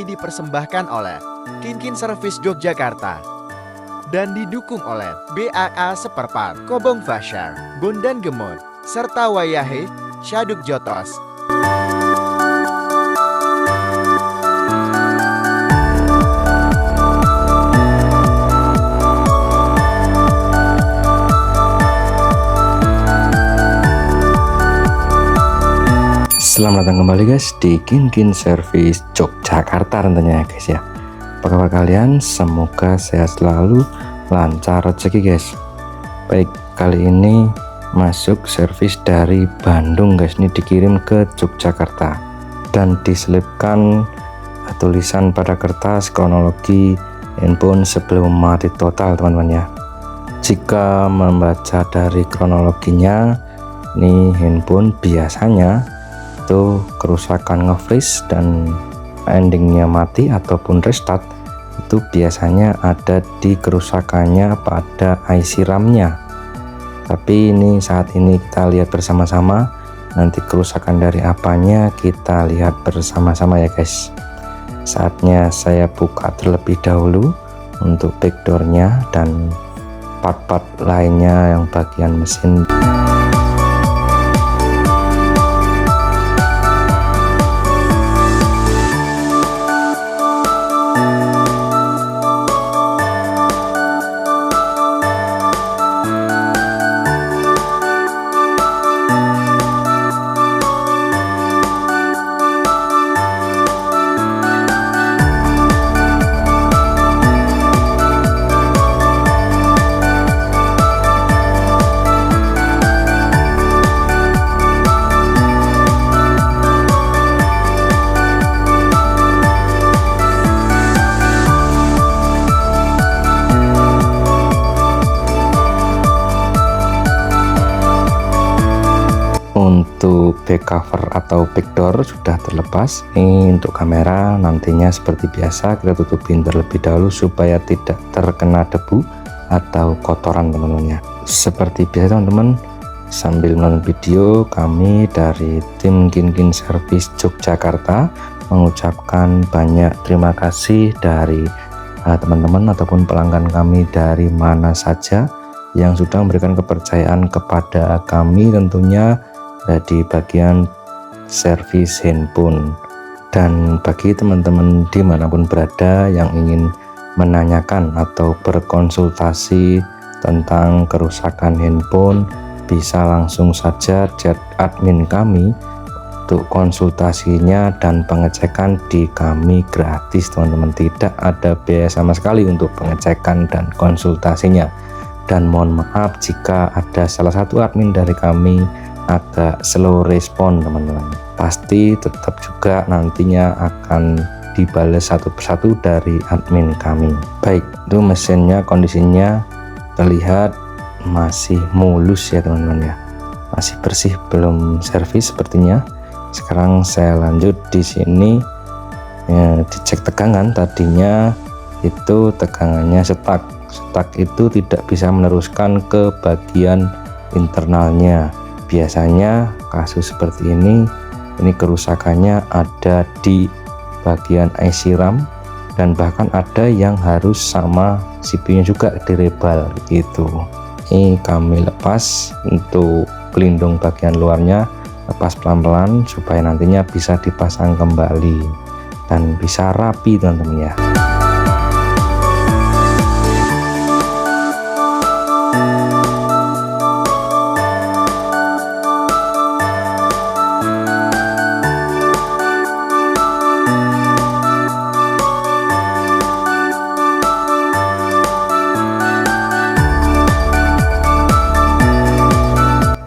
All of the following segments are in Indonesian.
ini dipersembahkan oleh Kinkin Service Yogyakarta dan didukung oleh BAA Seperpar, Kobong Fasyar, Bondan Gemot, serta Wayahe Syaduk Jotos. Selamat datang kembali guys di Kinkin Service Yogyakarta tentunya guys ya. Apa kabar kalian? Semoga sehat selalu, lancar rezeki guys. Baik, kali ini masuk servis dari Bandung guys, ini dikirim ke Yogyakarta dan diselipkan tulisan pada kertas kronologi handphone sebelum mati total teman-teman ya. Jika membaca dari kronologinya, ini handphone biasanya itu kerusakan nge-freeze dan endingnya mati ataupun restart, itu biasanya ada di kerusakannya pada IC RAM-nya. Tapi ini saat ini kita lihat bersama-sama, nanti kerusakan dari apanya kita lihat bersama-sama ya guys. Saatnya saya buka terlebih dahulu untuk backdoornya dan part-part lainnya yang bagian mesin. Untuk back cover atau backdoor sudah terlepas. Ini untuk kamera nantinya seperti biasa kita tutupin terlebih dahulu supaya tidak terkena debu atau kotoran teman-teman ya. Seperti biasa teman-teman, sambil menonton video, kami dari tim Kinkin Service Yogyakarta mengucapkan banyak terima kasih dari teman-teman ataupun pelanggan kami dari mana saja yang sudah memberikan kepercayaan kepada kami tentunya di bagian servis handphone. Dan bagi teman-teman dimanapun berada yang ingin menanyakan atau berkonsultasi tentang kerusakan handphone, bisa langsung saja chat admin kami untuk konsultasinya dan pengecekan di kami gratis teman-teman. Tidak ada biaya sama sekali untuk pengecekan dan konsultasinya. Dan mohon maaf jika ada salah satu admin dari kami agak slow respon teman-teman, pasti tetap juga nantinya akan dibalas satu persatu dari admin kami. Baik, itu mesinnya kondisinya terlihat masih mulus ya teman-teman ya, masih bersih, belum servis sepertinya. Sekarang saya lanjut di sini ya, dicek tegangan. Tadinya itu tegangannya stuck itu tidak bisa meneruskan ke bagian internalnya. Biasanya kasus seperti ini kerusakannya ada di bagian IC RAM dan bahkan ada yang harus sama CPU-nya juga direbal gitu. Ini kami lepas untuk pelindung bagian luarnya, lepas pelan-pelan supaya nantinya bisa dipasang kembali dan bisa rapi teman-teman ya.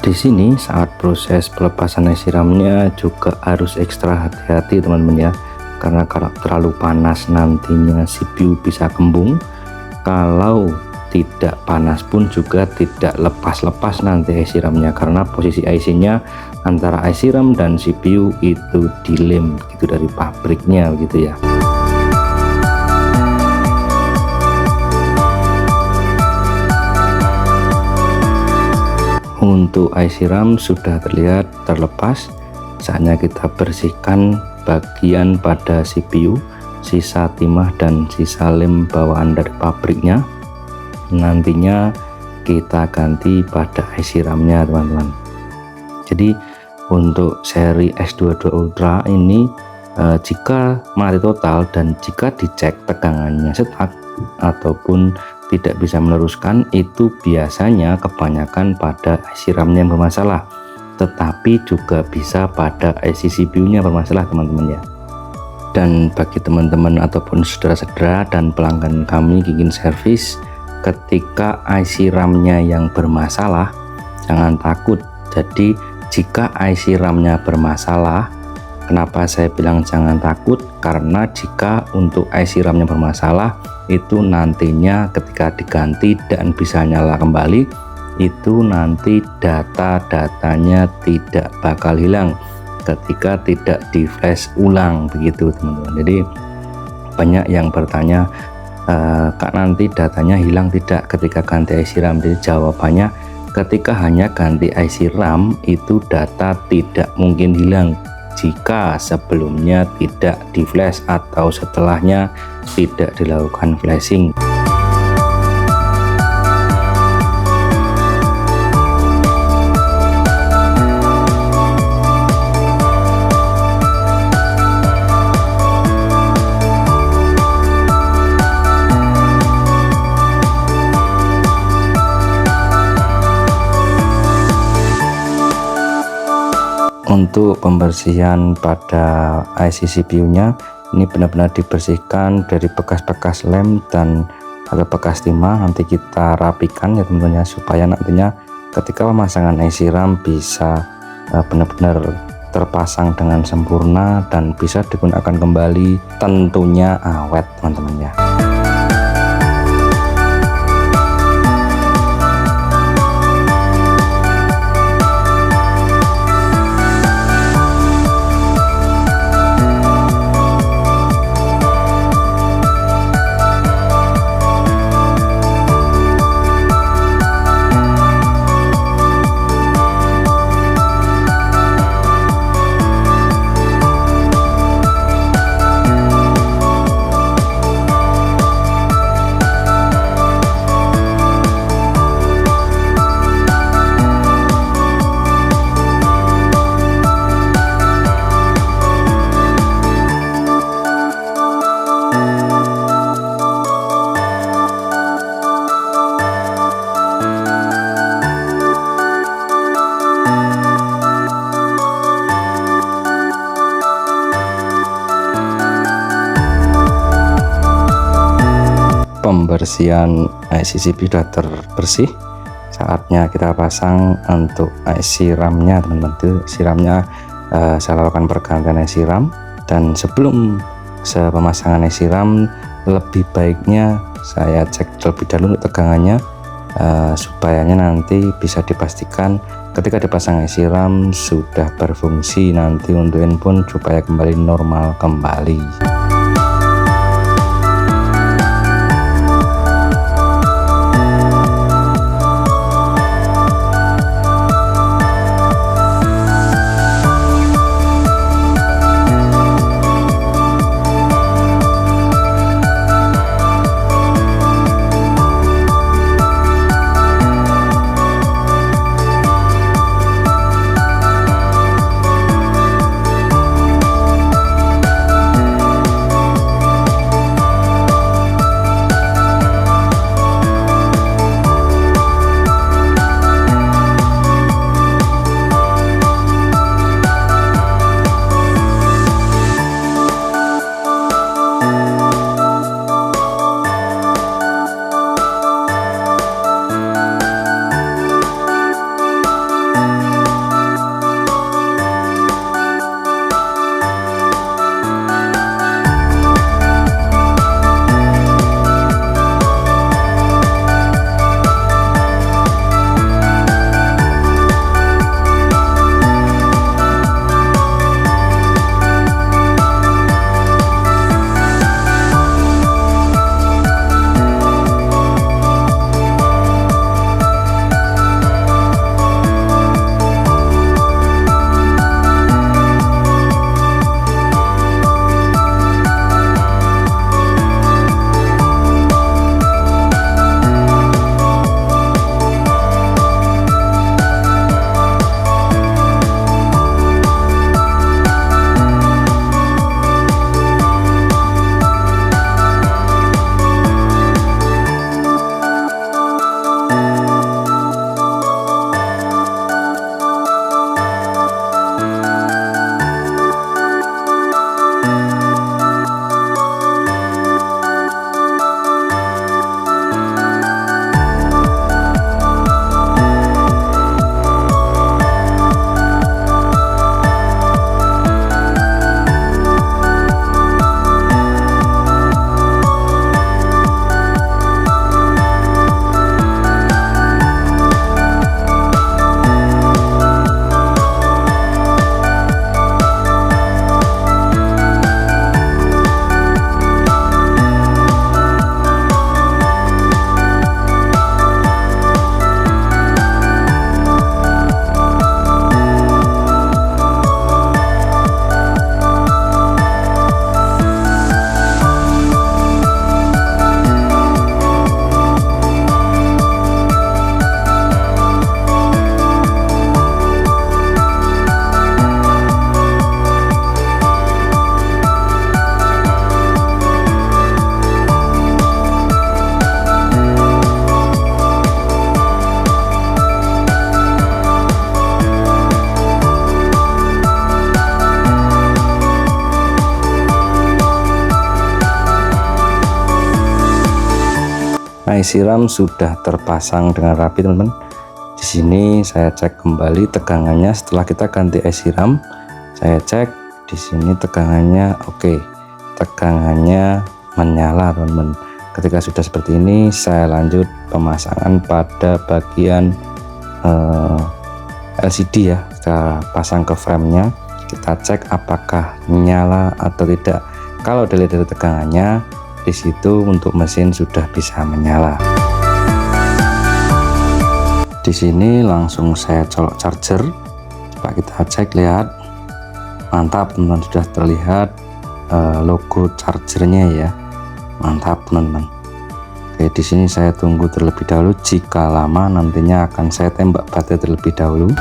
Di sini saat proses pelepasan IC RAM-nya juga harus ekstra hati-hati teman-teman ya, karena kalau terlalu panas nantinya CPU bisa kembung. Kalau tidak panas pun juga tidak lepas-lepas nanti IC RAM-nya, karena posisi IC-nya antara IC RAM dan CPU itu dilem gitu dari pabriknya gitu ya. Untuk IC RAM sudah terlihat terlepas, saatnya kita bersihkan bagian pada CPU sisa timah dan sisa lem bawaan dari pabriknya. Nantinya kita ganti pada IC RAM-nya teman-teman. Jadi untuk seri S22 Ultra ini jika mati total dan jika dicek tegangannya stuck ataupun tidak bisa meneruskan, itu biasanya kebanyakan pada IC RAM-nya yang bermasalah, tetapi juga bisa pada IC CPU-nya bermasalah teman-teman ya. Dan bagi teman-teman ataupun saudara-saudara dan pelanggan kami Gigin Service, ketika IC RAM-nya yang bermasalah, jangan takut. Jadi jika IC RAM-nya bermasalah, kenapa saya bilang jangan takut? Karena jika untuk IC RAM-nya bermasalah, itu nantinya ketika diganti dan bisa nyala kembali, itu nanti data-datanya tidak bakal hilang ketika tidak di flash ulang, begitu teman-teman. Jadi banyak yang bertanya, Kak, nanti datanya hilang tidak ketika ganti IC RAM? Jadi jawabannya, ketika hanya ganti IC RAM itu data tidak mungkin hilang jika sebelumnya tidak di flash atau setelahnya tidak dilakukan flashing. Untuk pembersihan pada IC CPU-nya, ini benar-benar dibersihkan dari bekas-bekas lem dan atau bekas timah. Nanti kita rapikan ya teman-teman ya, supaya nantinya ketika pemasangan IC RAM bisa benar-benar terpasang dengan sempurna dan bisa digunakan kembali, tentunya awet teman-teman ya. Pembersihan IC CPU sudah terbersih, saatnya kita pasang untuk IC RAM-nya teman-teman. IC RAM-nya saya lakukan pergantian IC RAM, dan sebelum pemasangan IC RAM lebih baiknya saya cek terlebih dahulu untuk tegangannya, supaya nanti bisa dipastikan ketika dipasang IC RAM sudah berfungsi nanti untuk handphone supaya kembali normal kembali. esi RAM sudah terpasang dengan rapi teman-teman. Di sini saya cek kembali tegangannya setelah kita ganti esi RAM. Saya cek di sini tegangannya oke. Tegangannya menyala teman-teman. Ketika sudah seperti ini, saya lanjut pemasangan pada bagian LCD ya. Kita pasang ke framenya, kita cek apakah nyala atau tidak. Kalau dilihat dari tegangannya, di situ untuk mesin sudah bisa menyala. Di sini langsung saya colok charger. Coba kita cek, lihat, mantap teman-teman, sudah terlihat logo chargernya ya. Mantap teman-teman. Oke, di sini saya tunggu terlebih dahulu. Jika lama nantinya akan saya tembak baterai terlebih dahulu.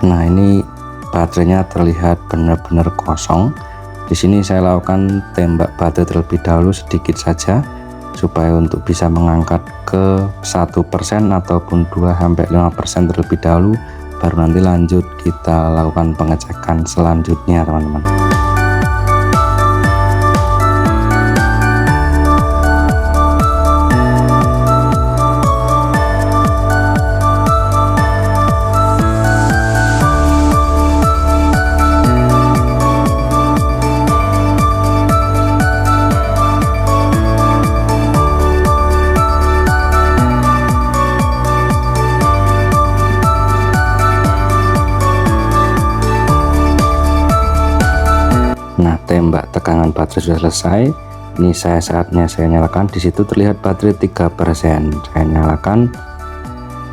Nah, ini baterainya terlihat benar-benar kosong. Di sini saya lakukan tembak baterai terlebih dahulu sedikit saja supaya untuk bisa mengangkat ke 1% ataupun 2-5% terlebih dahulu, baru nanti lanjut kita lakukan pengecekan selanjutnya teman-teman. Nah, tembak tegangan baterai sudah selesai. Ini saatnya saya nyalakan. Di situ terlihat baterai 3%. Saya nyalakan.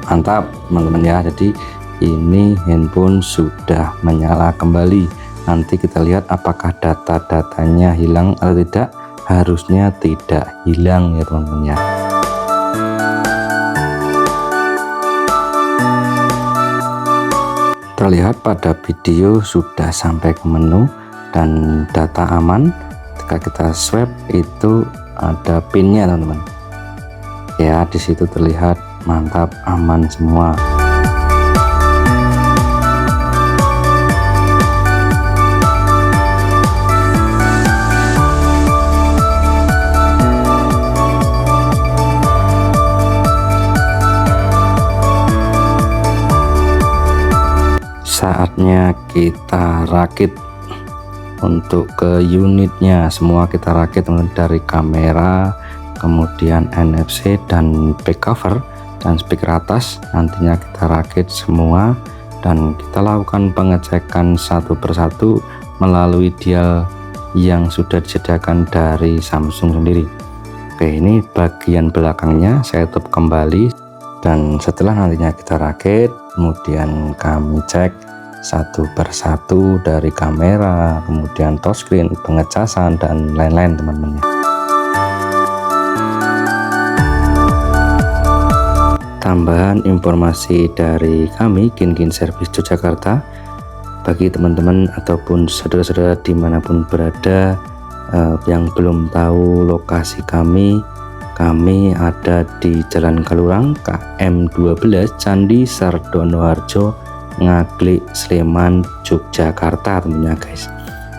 Mantap teman-teman ya. Jadi ini handphone sudah menyala kembali. Nanti kita lihat apakah data-datanya hilang atau tidak. Harusnya tidak hilang ya teman-teman ya. Terlihat pada video sudah sampai ke menu dan data aman. Ketika kita swipe itu ada pinnya teman-teman ya. Di situ terlihat mantap, aman semua. Saatnya kita rakit. Untuk ke unitnya semua kita rakit teman-teman, dari kamera, kemudian NFC dan back cover dan speaker atas. Nantinya kita rakit semua dan kita lakukan pengecekan satu persatu melalui dial yang sudah disediakan dari Samsung sendiri. Oke, ini bagian belakangnya saya tutup kembali, dan setelah nantinya kita rakit, kemudian kami cek satu persatu dari kamera, kemudian touchscreen, pengecasan dan lain-lain teman-teman. Tambahan informasi dari kami Kin Service Yogyakarta bagi teman-teman ataupun saudara-saudara dimanapun berada yang belum tahu lokasi kami ada di Jalan Kalurang KM 12 Candi Sardonoharjo, Ngaglik, Sleman, Yogyakarta tentunya guys.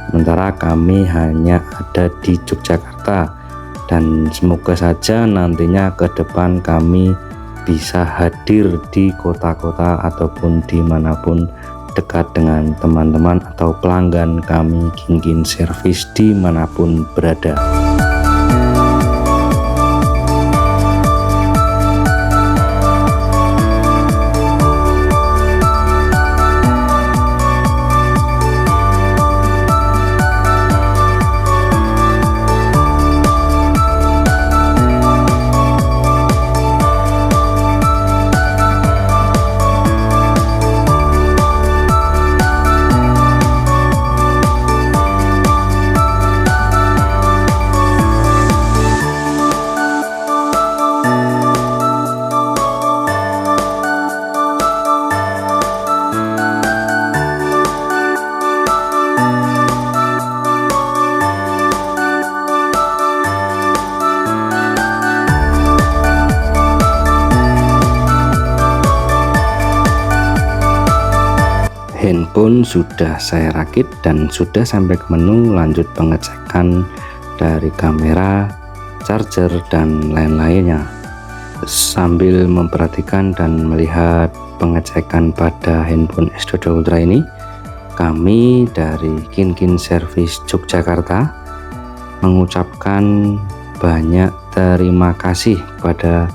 Sementara kami hanya ada di Yogyakarta, dan semoga saja nantinya ke depan kami bisa hadir di kota-kota ataupun dimanapun dekat dengan teman-teman atau pelanggan kami Kin Service dimanapun berada. pun sudah saya rakit dan sudah sampai ke menu lanjut pengecekan dari kamera, charger, dan lain-lainnya. Sambil memperhatikan dan melihat pengecekan pada handphone S22 Ultra ini, kami dari Kinkin Service Yogyakarta mengucapkan banyak terima kasih kepada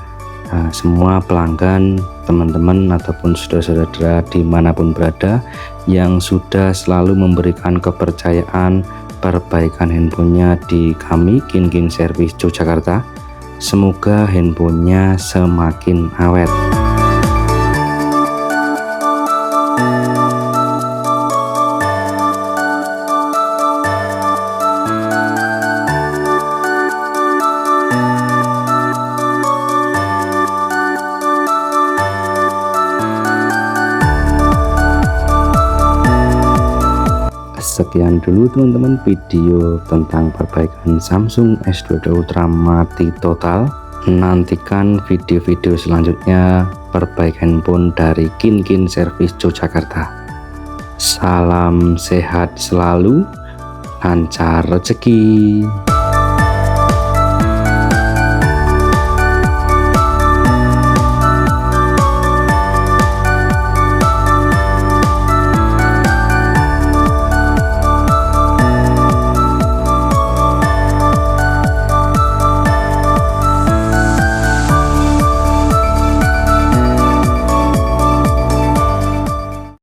semua pelanggan, teman-teman ataupun saudara-saudara dimanapun berada yang sudah selalu memberikan kepercayaan perbaikan handphonenya di kami Kinkin Service Yogyakarta. Semoga handphonenya semakin awet. Sekian dulu teman-teman video tentang perbaikan Samsung S22 Ultra mati total. Nantikan video-video selanjutnya perbaikan handphone dari Kinkin Service Yogyakarta. Salam sehat selalu, lancar rezeki.